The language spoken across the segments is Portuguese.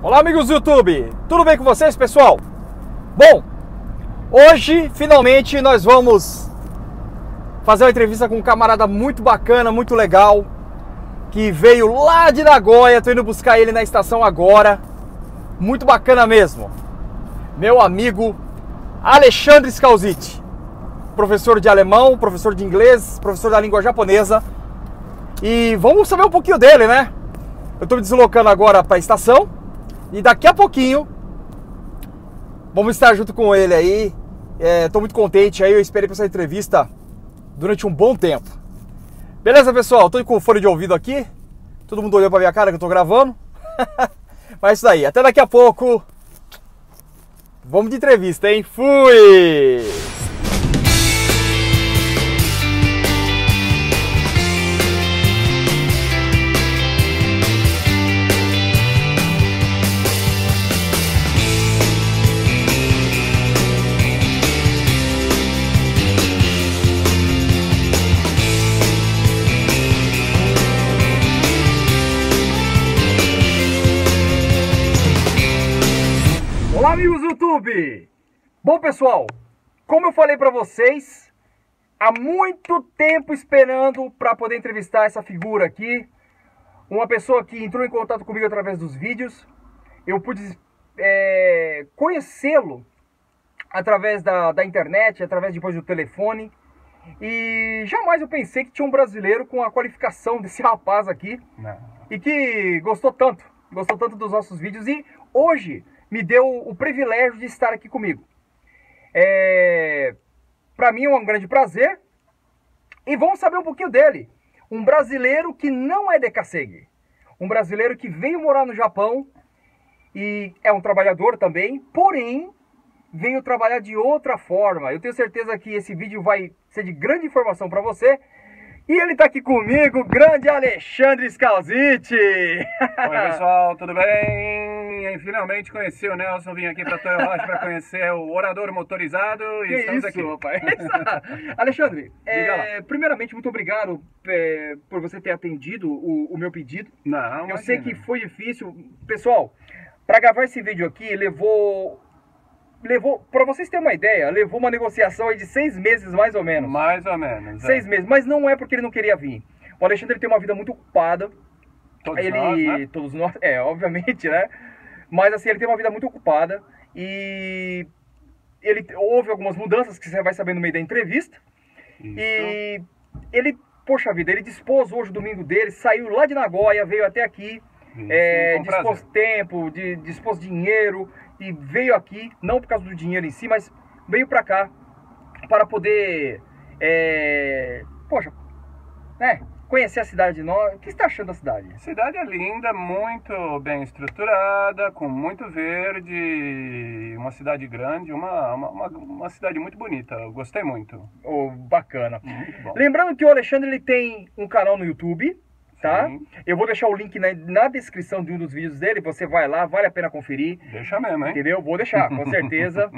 Olá, amigos do YouTube, tudo bem com vocês, pessoal? Bom, hoje finalmente nós vamos fazer uma entrevista com um camarada muito bacana, muito legal, que veio lá de Nagoya. Tô indo buscar ele na estação agora. Muito bacana mesmo. Meu amigo Alexandre Scalzitti, professor de alemão, professor de inglês, professor da língua japonesa. E vamos saber um pouquinho dele, né? Eu tô me deslocando agora para a estação e daqui a pouquinho vamos estar junto com ele aí. Tô muito contente aí, eu esperei para essa entrevista durante um bom tempo. Beleza, pessoal? Tô com o fone de ouvido aqui. Todo mundo olhou pra minha cara que eu tô gravando. Mas é isso aí, até daqui a pouco. Vamos de entrevista, hein? Fui! Olá, amigos do YouTube! Bom, pessoal, como eu falei pra vocês, há muito tempo esperando para poder entrevistar essa figura aqui, uma pessoa que entrou em contato comigo através dos vídeos. Eu pude conhecê-lo através da internet, através depois do telefone, e jamais eu pensei que tinha um brasileiro com a qualificação desse rapaz aqui. Não. E que gostou tanto dos nossos vídeos, e hoje me deu o privilégio de estar aqui comigo. Para mim é um grande prazer. E vamos saber um pouquinho dele. Um brasileiro que não é de Kasegi. Um brasileiro que veio morar no Japão e é um trabalhador também, porém veio trabalhar de outra forma. Eu tenho certeza que esse vídeo vai ser de grande informação para você. E ele está aqui comigo, o grande Alexandre Scalzitti. Oi, pessoal, tudo bem? Finalmente conheci o Nelson, vim aqui para Toyohashi para conhecer o orador motorizado e que estamos isso, aqui. Rapaz. Alexandre, primeiramente, muito obrigado por você ter atendido o meu pedido. Não, eu sei que foi difícil. Pessoal, para gravar esse vídeo aqui, levou, para vocês terem uma ideia, levou uma negociação aí de 6 meses mais ou menos. Mais ou menos. 6 meses, mas não é porque ele não queria vir. O Alexandre tem uma vida muito ocupada. Todos nós, né? Todos nós, obviamente, né? Mas assim, ele tem uma vida muito ocupada e houve algumas mudanças que você vai saber no meio da entrevista. Isso. E ele, poxa vida, ele dispôs hoje o domingo dele, saiu lá de Nagoya, veio até aqui, dispôs tempo, dispôs dinheiro e veio aqui, não por causa do dinheiro em si, mas veio pra cá para poder, conhecer a cidade de nós. O que você está achando da cidade? A cidade é linda, muito bem estruturada, com muito verde, uma cidade grande, uma cidade muito bonita. Eu gostei muito. Bacana. Muito bom. Lembrando que o Alexandre ele tem um canal no YouTube, tá? Sim. Eu vou deixar o link na descrição de um dos vídeos dele, você vai lá, vale a pena conferir. Deixa mesmo, hein? Entendeu? Vou deixar, com certeza.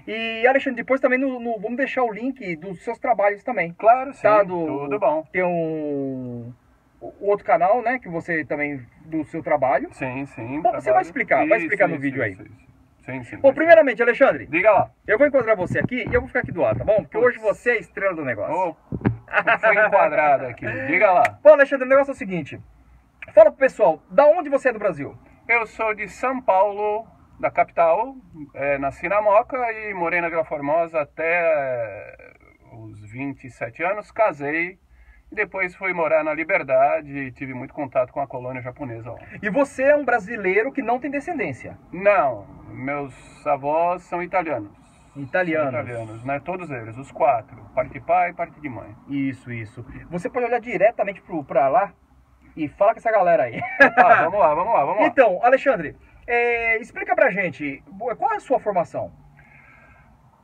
E, Alexandre, depois também vamos deixar o link dos seus trabalhos também. Claro, sim, tá? tudo bom. Tem o outro canal, né, que você também, do seu trabalho. Sim, sim. Bom, você vai explicar no vído aí. Sim, sim. Bom, primeiramente, Alexandre, diga lá. eu vou enquadrar você aqui e eu vou ficar aqui do lado, tá bom? Porque hoje você é a estrela do negócio. Foi enquadrado aqui, diga lá. Bom, Alexandre, o negócio é o seguinte. Fala pro pessoal, da onde você é do Brasil? Eu sou de São Paulo, da capital, nasci na Moca e morei na Vila Formosa até os 27 anos, casei e depois fui morar na Liberdade e tive muito contato com a colônia japonesa lá. E você é um brasileiro que não tem descendência? Não, meus avós são italianos. Italianos. São italianos, né? Todos eles, os 4, parte de pai e parte de mãe. Isso. Você pode olhar diretamente pra lá e fala com essa galera aí. Vamos lá. Então, Alexandre, explica pra gente, qual é a sua formação?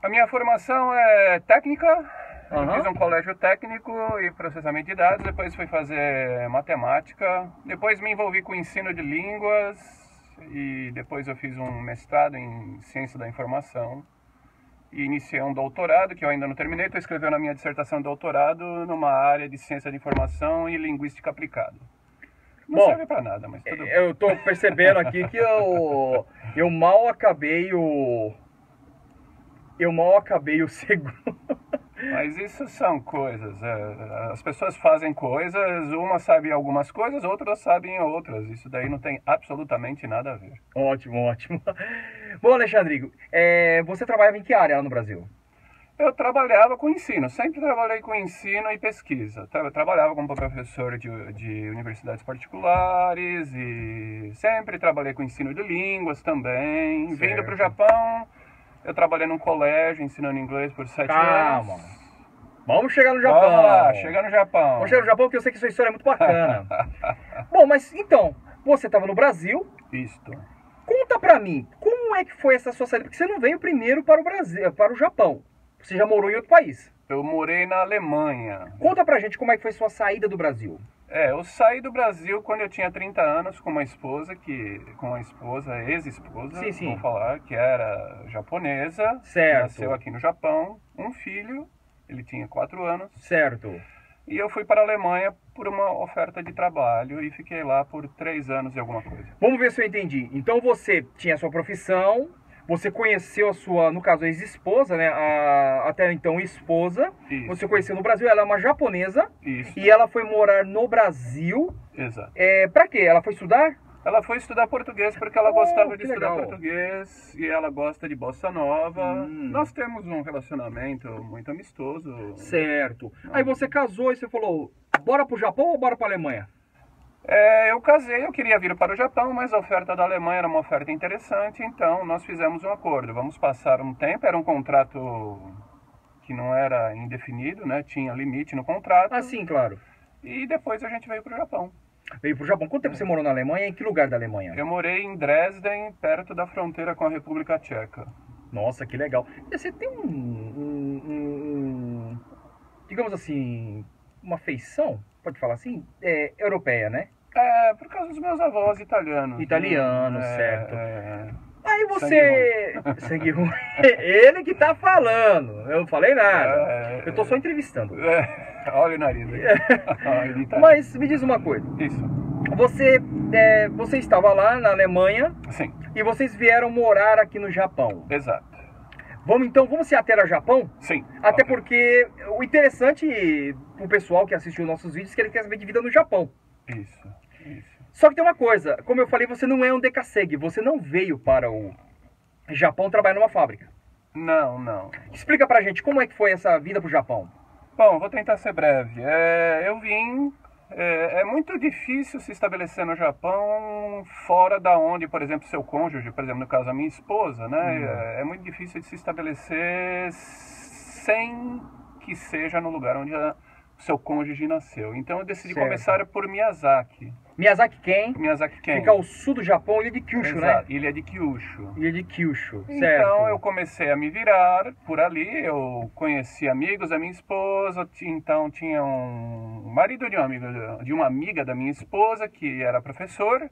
A minha formação é técnica. Uhum. Fiz um colégio técnico e processamento de dados, depois fui fazer matemática, depois me envolvi com ensino de línguas e depois eu fiz um mestrado em ciência da informação e iniciei um doutorado que eu ainda não terminei, estou escrevendo a minha dissertação de doutorado numa área de ciência da informação e linguística aplicada. Não serve pra nada, mas tudo bem. Eu tô percebendo aqui que eu mal acabei o... Eu mal acabei o segundo. Mas isso são coisas, as pessoas fazem coisas, umas sabem algumas coisas, outras sabem outras. Isso daí não tem absolutamente nada a ver. Ótimo, ótimo. Bom, Alexandrigo, você trabalhava em que área lá no Brasil? Eu trabalhava com ensino, sempre trabalhei com ensino e pesquisa. Eu trabalhava como professor de universidades particulares e sempre trabalhei com ensino de línguas também. Certo. Vindo para o Japão, eu trabalhei num colégio ensinando inglês por 7 anos. Vamos chegar no Japão. Vamos lá, chega no Japão. Vamos chegar no Japão porque eu sei que sua história é muito bacana. Bom, mas então, você estava no Brasil. Isto. Conta pra mim, como é que foi essa sua saída? Porque você não veio primeiro para o Brasil, para o Japão. Você já morou em outro país. Eu morei na Alemanha. Conta pra gente como é que foi sua saída do Brasil. Eu saí do Brasil quando eu tinha 30 anos com uma esposa, ex-esposa, Sim. vou falar, que era japonesa. Certo. Nasceu aqui no Japão, um filho, ele tinha 4 anos. Certo. E eu fui para a Alemanha por uma oferta de trabalho e fiquei lá por 3 anos e alguma coisa. Vamos ver se eu entendi. Então você tinha a sua profissão, você conheceu a sua, no caso, a ex-esposa, né? Até então esposa. Isso. Você conheceu no Brasil, ela é uma japonesa. Isso. E ela foi morar no Brasil. Exato. Pra quê? Ela foi estudar? Ela foi estudar português porque ela gostava de que estudar legal. português e ela gosta de bossa nova. Nós temos um relacionamento muito amistoso. Certo. Aí você casou e você falou, bora pro Japão ou bora pra Alemanha? Eu casei, eu queria vir para o Japão, mas a oferta da Alemanha era uma oferta interessante, então nós fizemos um acordo. Vamos passar um tempo, era um contrato que não era indefinido, né? Tinha limite no contrato. Ah, sim, claro. E depois a gente veio para o Japão. Veio pro Japão. Quanto tempo você morou na Alemanha? Em que lugar da Alemanha? Eu morei em Dresden, perto da fronteira com a República Tcheca. Nossa, que legal. Você tem digamos assim, uma feição, pode falar assim, europeia, né? Por causa dos meus avós italianos. Italianos, certo. Aí Sangue você... Sangue ruim. Ele que tá falando. Eu não falei nada. Eu tô só entrevistando. Olha o nariz aí. Mas me diz uma coisa. Isso. Você estava lá na Alemanha. Sim. E vocês vieram morar aqui no Japão. Exato. Vamos se ater ao Japão? Sim. Até Ok. porque o interessante pro pessoal que assistiu nossos vídeos é que ele quer saber de vida no Japão. Isso. Só que tem uma coisa, como eu falei, você não é um decassegue, você não veio para o Japão trabalhar numa fábrica. Não. Explica pra gente como é que foi essa vida pro Japão. Bom, vou tentar ser breve. Eu vim... É muito difícil se estabelecer no Japão fora da onde, por exemplo, seu cônjuge, por exemplo, no caso a minha esposa, né? É muito difícil de se estabelecer sem que seja no lugar onde seu cônjuge nasceu. Então eu decidi Certo. começar por Miyazaki. Miyazaki Ken, Miyazaki Ken. fica ao sul do Japão, ilha de Kyushu, né? Exato, Ilha de Kyushu. Ilha de Kyushu, certo. Então eu comecei a me virar por ali, eu conheci amigos da minha esposa, então tinha um marido de uma amiga da minha esposa que era professor,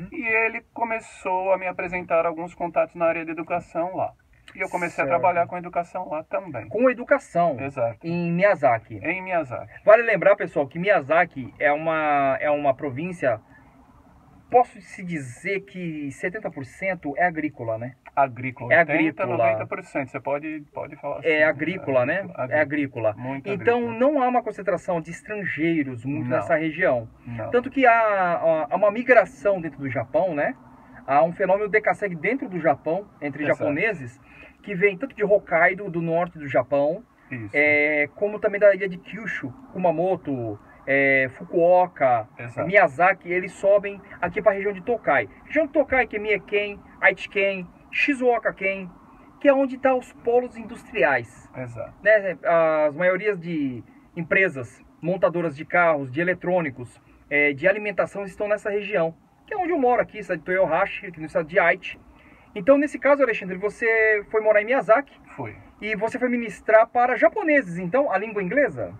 e ele começou a me apresentar alguns contatos na área de educação lá. E eu comecei a trabalhar com educação lá também. Com educação. Exato. Em Miyazaki. Em Miyazaki. Vale lembrar, pessoal, que Miyazaki é uma província, posso se dizer que 70% é agrícola, né? Agrícola. É 80, agrícola. 90%. Você pode falar assim. É agrícola, né? É agrícola. Muito Então agrícola. não há uma concentração de estrangeiros muito Não. nessa região. Não. Tanto que há uma migração dentro do Japão, né? Há um fenômeno decassegue dentro do Japão, entre Exato. japoneses, que vem tanto de Hokkaido, do norte do Japão, Isso. como também da ilha de Kyushu, Kumamoto, Fukuoka, Exato. Miyazaki, eles sobem aqui para a região de Tokai. Região de Tokai, que é Mie-ken, Aichi-ken, Shizuoka-ken, que é onde estão os polos industriais. Exato. Né? As maiorias de empresas montadoras de carros, de eletrônicos, de alimentação estão nessa região, que é onde eu moro aqui, cidade de Toyohashi, aqui no estado de Aichi. Então, nesse caso, Alexandre, você foi morar em Miyazaki Foi. e você foi ministrar para japoneses, então, a língua inglesa?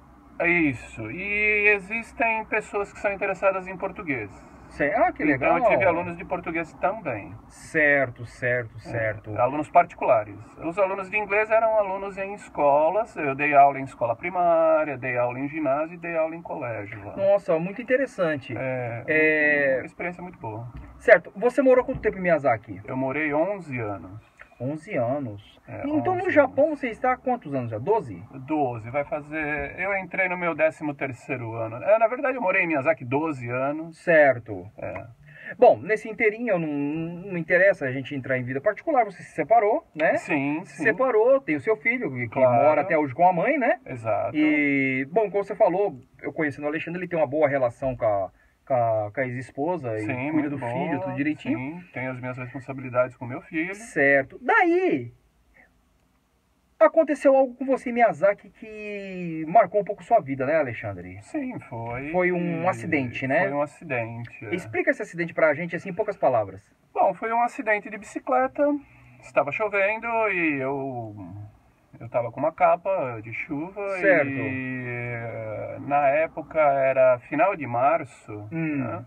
Isso. E existem pessoas que são interessadas em português. Que legal. Então eu tive alunos de português também. Certo. Alunos particulares. Os alunos de inglês eram alunos em escolas. Eu dei aula em escola primária, dei aula em ginásio e dei aula em colégio lá. Nossa, muito interessante. Uma experiência muito boa. Certo. Você morou quanto tempo em Miyazaki? Eu morei 11 anos. 11 anos. Então 11 no Japão você está há quantos anos já? 12? 12, vai fazer... Eu entrei no meu 13º ano. Na verdade eu morei em Miyazaki 12 anos. Certo. Bom, nesse inteirinho não interessa a gente entrar em vida particular, você se separou, né? Sim. Se separou, tem o seu filho, que mora até hoje com a mãe, né? Exato. E, bom, como você falou, eu conhecendo o Alexandre, ele tem uma boa relação com a ex-esposa e cuida do filho, tudo direitinho. Sim, tenho as minhas responsabilidades com meu filho. Certo. Daí, aconteceu algo com você em Miyazaki que marcou um pouco sua vida, né, Alexandre? Sim, foi. Foi um acidente, né? Foi um acidente. Explica esse acidente pra gente, assim, em poucas palavras. Bom, foi um acidente de bicicleta. Estava chovendo e eu estava com uma capa de chuva. Certo. E na época era final de março, né?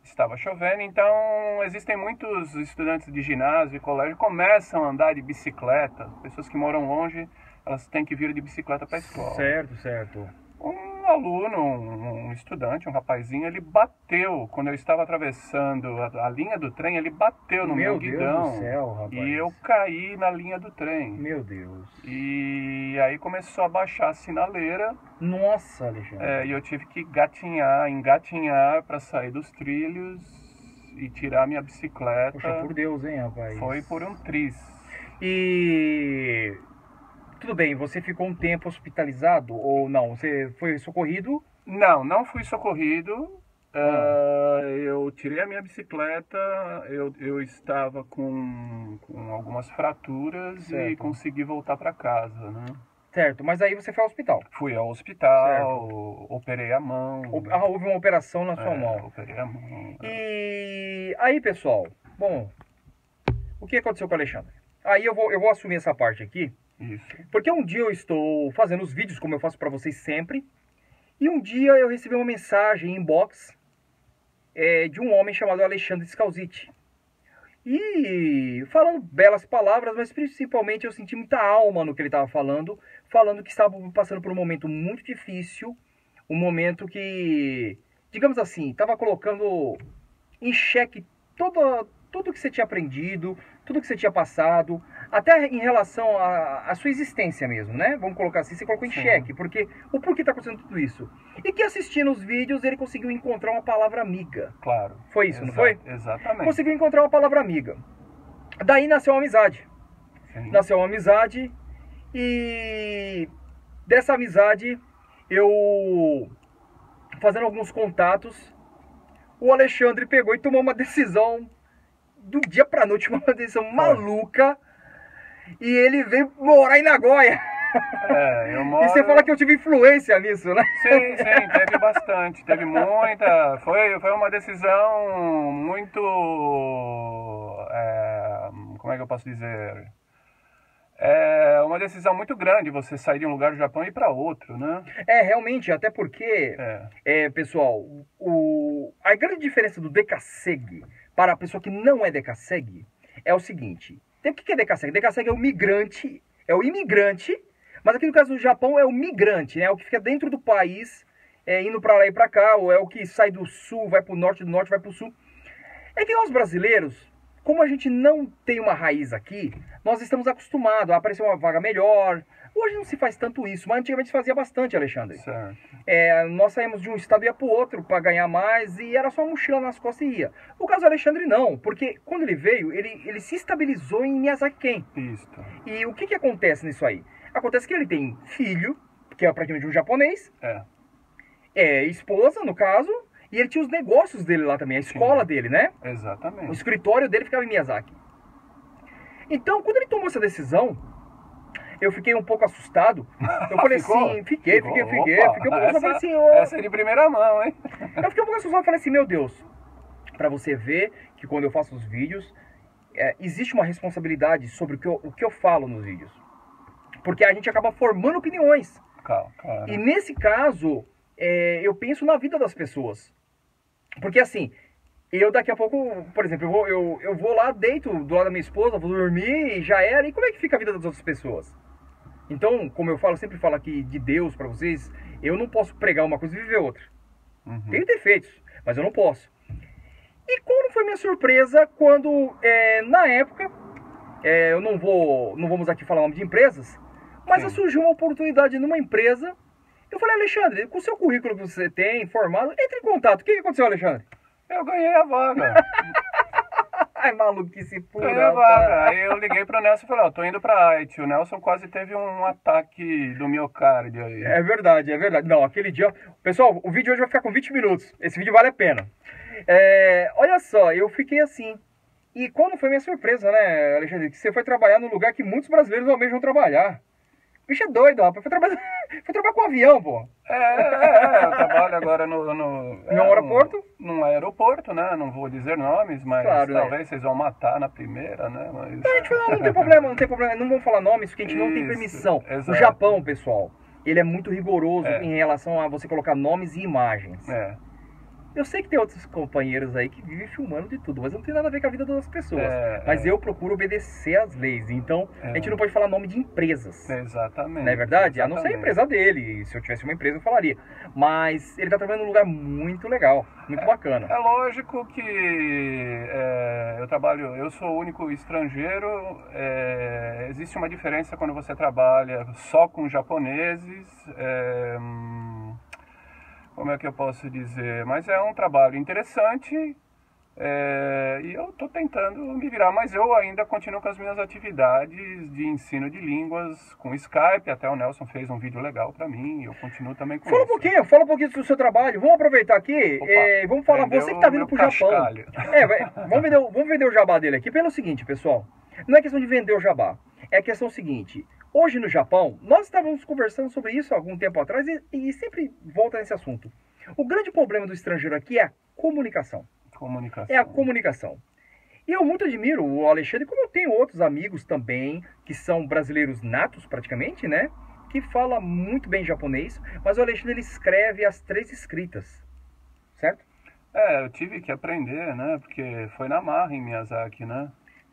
Estava chovendo, então existem muitos estudantes de ginásio e colégio que começam a andar de bicicleta. Pessoas que moram longe, elas têm que vir de bicicleta para a escola. Certo. Um aluno, um estudante, um rapazinho, ele bateu, quando eu estava atravessando a linha do trem, ele bateu no meu guidão. Meu Deus do céu, rapaz. E eu caí na linha do trem. Meu Deus. E aí começou a baixar a sinaleira. Nossa, Alexandre. E eu tive que engatinhar para sair dos trilhos e tirar minha bicicleta. Poxa, por Deus, hein, rapaz. Foi por um triz. E... tudo bem, você ficou um tempo hospitalizado ou não? Você foi socorrido? Não fui socorrido. Eu tirei a minha bicicleta, eu estava com algumas fraturas e consegui voltar para casa, né? Certo, mas aí você foi ao hospital? Fui ao hospital, operei a mão. Houve uma operação na sua mão. Operei a mão. E aí, pessoal, bom, o que aconteceu com o Alexandre? Aí eu vou assumir essa parte aqui. Isso. Porque um dia eu estou fazendo os vídeos, como eu faço para vocês sempre, e um dia eu recebi uma mensagem em inbox de um homem chamado Alexandre Scalzitti. E falando belas palavras, mas principalmente eu senti muita alma no que ele estava falando que estava passando por um momento muito difícil, um momento que, digamos assim, estava colocando em xeque tudo que você tinha aprendido, tudo que você tinha passado, até em relação à sua existência mesmo, né? Vamos colocar assim, você colocou em xeque, porque o porquê está acontecendo tudo isso. E que assistindo os vídeos ele conseguiu encontrar uma palavra amiga. Claro. Foi isso, não foi? Exatamente. Conseguiu encontrar uma palavra amiga. Daí nasceu uma amizade. Sim. Nasceu uma amizade e dessa amizade eu, fazendo alguns contatos, o Alexandre pegou e tomou uma decisão do dia pra noite, uma decisão maluca, e ele veio morar em Nagoya. Eu moro... E você fala que eu tive influência nisso, né? Sim, teve bastante, teve muita, foi uma decisão muito, como é que eu posso dizer, uma decisão muito grande você sair de um lugar do Japão e ir para outro, né? Realmente, até porque, pessoal, a grande diferença do Dekasegi para a pessoa que não é Dekasegi é o seguinte: o que é Dekasegi? Dekasegi é o migrante, mas aqui no caso do Japão é o migrante, né? É o que fica dentro do país, indo para lá e para cá, ou é o que sai do sul, vai para o norte, do norte vai para o sul. É que nós brasileiros, como a gente não tem uma raiz aqui, nós estamos acostumados a aparecer uma vaga melhor. Hoje não se faz tanto isso, mas antigamente se fazia bastante, Alexandre. Certo. Nós saímos de um estado e ia para o outro para ganhar mais, e era só uma mochila nas costas e ia. O caso do Alexandre não, porque quando ele veio, ele se estabilizou em Miyazaki-ken. Isso. E o que acontece nisso aí? Acontece que ele tem filho, que é praticamente um japonês, esposa, no caso, e ele tinha os negócios dele lá também, a escola dele, né? Exatamente. O escritório dele ficava em Miyazaki. Então, quando ele tomou essa decisão, eu fiquei um pouco assustado. Eu falei assim, fiquei um pouco assustado. Falei assim, essa é de primeira mão, hein? Eu fiquei um pouco assustado, falei assim, meu Deus, pra você ver que quando eu faço os vídeos, existe uma responsabilidade sobre o que eu falo nos vídeos. Porque a gente acaba formando opiniões. Claro. E nesse caso, eu penso na vida das pessoas. Porque assim, eu daqui a pouco, por exemplo, eu vou lá, deito do lado da minha esposa, vou dormir e já era. E como é que fica a vida das outras pessoas? Então, como eu falo, sempre falo aqui de Deus pra vocês, eu não posso pregar uma coisa e viver outra. Tenho defeitos, mas eu não posso. E quando foi minha surpresa, quando, na época, eu não vamos aqui falar o nome de empresas, mas surgiu uma oportunidade numa empresa. Eu falei, Alexandre, com o seu currículo que você tem, formado, entre em contato. O que aconteceu, Alexandre? Eu ganhei a vaga. Ai, maluquice pura. Ganhei a vaga. Aí eu liguei pro Nelson e falei, tô indo pra Haiti. O Nelson quase teve um ataque do miocárdio aí. É verdade, é verdade. Não, aquele dia... Pessoal, o vídeo hoje vai ficar com 20 minutos. Esse vídeo vale a pena. Olha só, eu fiquei assim. E quando foi minha surpresa, né, Alexandre? Que você foi trabalhar num lugar que muitos brasileiros almejam trabalhar. Bicho é doido, rapaz. Foi trabalhar com um avião, pô. Eu trabalho agora no aeroporto? Num aeroporto, né? Não vou dizer nomes, mas claro, talvez vocês vão matar na primeira, né? Mas... Não, a gente não tem problema, não tem problema. Não vamos falar nomes, porque a gente não tem permissão. Exato. O Japão, pessoal, ele é muito rigoroso em relação a você colocar nomes e imagens. Eu sei que tem outros companheiros aí que vivem filmando de tudo, mas não tem nada a ver com a vida das pessoas. Mas eu procuro obedecer às leis, então a gente não pode falar nome de empresas. Exatamente. Não é verdade? Exatamente. A não ser a empresa dele. Se eu tivesse uma empresa, eu falaria. Mas ele está trabalhando num lugar muito legal, muito bacana. É lógico que eu sou o único estrangeiro. Existe uma diferença quando você trabalha só com japoneses. Como é que eu posso dizer? Mas é um trabalho interessante e eu estou tentando me virar, mas eu ainda continuo com as minhas atividades de ensino de línguas com Skype. Até o Nelson fez um vídeo legal para mim, eu continuo também com isso. Fala um pouquinho do seu trabalho. Vamos aproveitar aqui, vamos falar, você que está vindo para o Japão. Vamos vender o jabá dele aqui pelo seguinte, pessoal. Não é questão de vender o jabá, é a questão seguinte. Hoje no Japão, nós estávamos conversando sobre isso há algum tempo atrás e sempre volta nesse assunto. O grande problema do estrangeiro aqui é a comunicação. É a comunicação. E eu muito admiro o Alexandre, como eu tenho outros amigos também, que são brasileiros natos praticamente, né? Que fala muito bem japonês, mas o Alexandre ele escreve as 3 escritas, certo? Eu tive que aprender, né? Porque foi na marra em Miyazaki, né?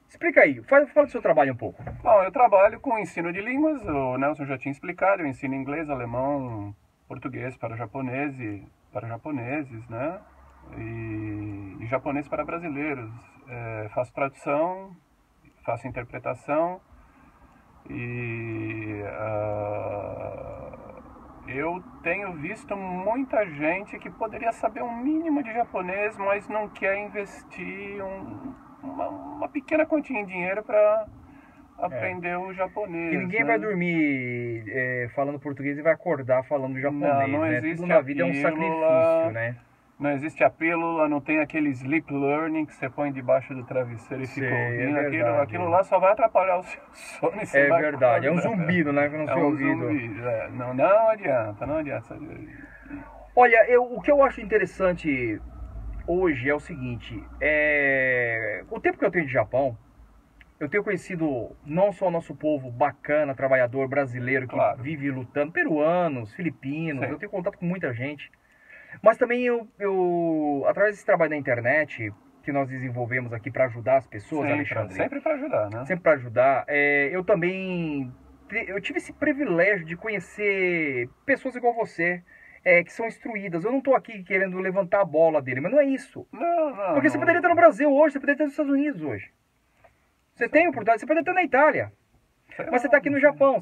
Explica aí, fala do seu trabalho um pouco. Bom, eu trabalho com ensino de línguas, o Nelson já tinha explicado, eu ensino inglês, alemão, português para japoneses, né? E japonês para brasileiros. Faço tradução, faço interpretação e eu tenho visto muita gente que poderia saber um mínimo de japonês, mas não quer investir uma pequena quantia em dinheiro para aprender o japonês. E ninguém vai dormir falando português e vai acordar falando japonês, não né? Existe. Tudo na vida é um sacrifício, né? Não existe a pílula, não tem aquele sleep learning que você põe debaixo do travesseiro e fica ouvindo. Aquilo lá só vai atrapalhar o seu sono. É verdade, é um zumbido, né? No seu ouvido. Zumbido, não adianta. Olha, o que eu acho interessante hoje é o seguinte, o tempo que eu tenho de Japão, eu tenho conhecido não só o nosso povo bacana, trabalhador, brasileiro, que vive lutando, peruanos, filipinos, eu tenho contato com muita gente, mas também eu através desse trabalho da internet, que nós desenvolvemos aqui para ajudar as pessoas, Alexandre. Sempre para ajudar, né? Sempre para ajudar. Eu também tive esse privilégio de conhecer pessoas igual você, que são instruídas. Eu não estou aqui querendo levantar a bola dele, mas não é isso. Não. Porque você poderia estar no Brasil hoje, você poderia estar nos Estados Unidos hoje. Você tem oportunidade, você poderia estar na Itália. Mas você está aqui no Japão,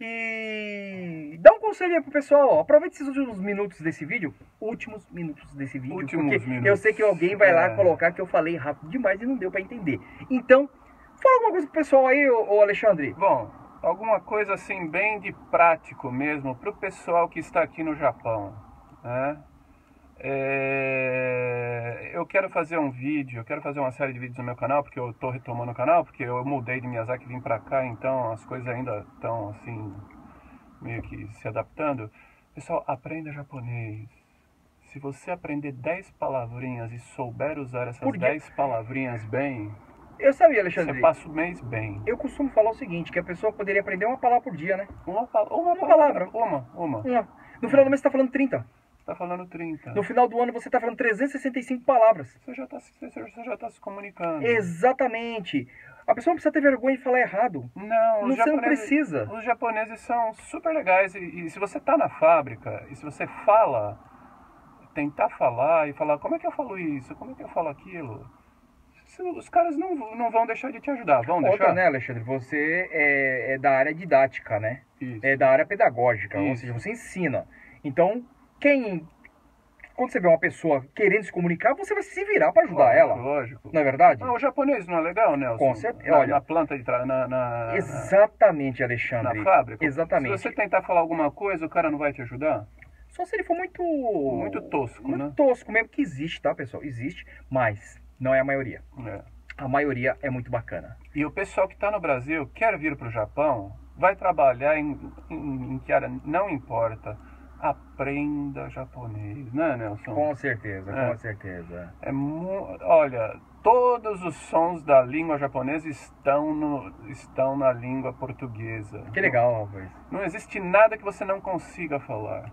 e dá um conselho aí pro pessoal, aproveite esses últimos minutos desse vídeo, porque eu sei que alguém vai lá colocar que eu falei rápido demais e não deu para entender. Então, fala alguma coisa pro pessoal aí, ô Alexandre. Bom, alguma coisa assim bem de prático mesmo pro pessoal que está aqui no Japão, né? Eu quero fazer um vídeo, eu quero fazer uma série de vídeos no meu canal, porque eu estou retomando o canal, porque eu mudei de Miyazaki e vim pra cá, então as coisas ainda estão assim, meio que se adaptando. Pessoal, aprenda japonês. Se você aprender 10 palavrinhas e souber usar essas 10 palavrinhas bem, eu sabia, Alexandre. Você passa o mês bem. Eu costumo falar o seguinte, que a pessoa poderia aprender uma palavra por dia, né? Uma palavra. Uma. No final do mês você está falando 30. Você tá falando 30. No final do ano você tá falando 365 palavras. Você já tá se comunicando. Exatamente. A pessoa não precisa ter vergonha de falar errado. Não, Você não precisa. Os japoneses são super legais e se você tá na fábrica e se você tentar falar e falar como é que eu falo isso, como é que eu falo aquilo, os caras não vão deixar de te ajudar, vão deixar? Outra, né, Alexandre? Você é da área didática, né? Isso. É da área pedagógica, ou Isso. seja, você ensina. Então, quando você vê uma pessoa querendo se comunicar, você vai se virar para ajudar ela. Lógico. Não é verdade? O japonês não é legal, Nelson? Com certeza. Olha, na planta de trás, exatamente, Alexandre. na fábrica. Exatamente. Se você tentar falar alguma coisa, o cara não vai te ajudar? Só se ele for muito tosco, muito né? tosco mesmo, que existe, tá, pessoal? Existe, mas não é a maioria. É. A maioria é muito bacana. E o pessoal que está no Brasil, quer vir para o Japão, vai trabalhar em que área, não importa. Aprenda japonês, né, Nelson? Com certeza, É. com certeza. Olha, todos os sons da língua japonesa estão na língua portuguesa. Que legal, rapaz. Não existe nada que você não consiga falar.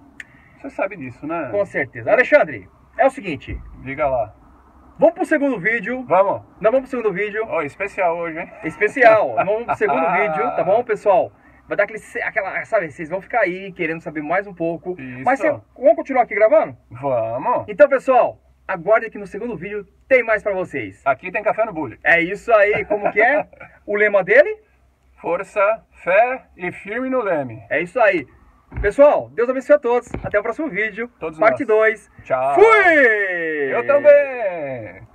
Você sabe disso, né? Com certeza. Alexandre, é o seguinte. Diga lá. Vamos pro segundo vídeo. Vamos. Nós vamos pro segundo vídeo. Ó, especial hoje, hein? Especial. Vamos pro segundo vídeo, tá bom, pessoal? Vai dar aquela, sabe, vocês vão ficar aí querendo saber mais um pouco. Isso. Mas vamos continuar aqui gravando? Vamos. Então, pessoal, aguardem que no segundo vídeo tem mais pra vocês. Aqui tem café no bule. É isso aí, como que é? O lema dele? Força, fé e firme no leme. É isso aí. Pessoal, Deus abençoe a todos. Até o próximo vídeo. Todos Parte nós. 2. Tchau. Fui! Eu também.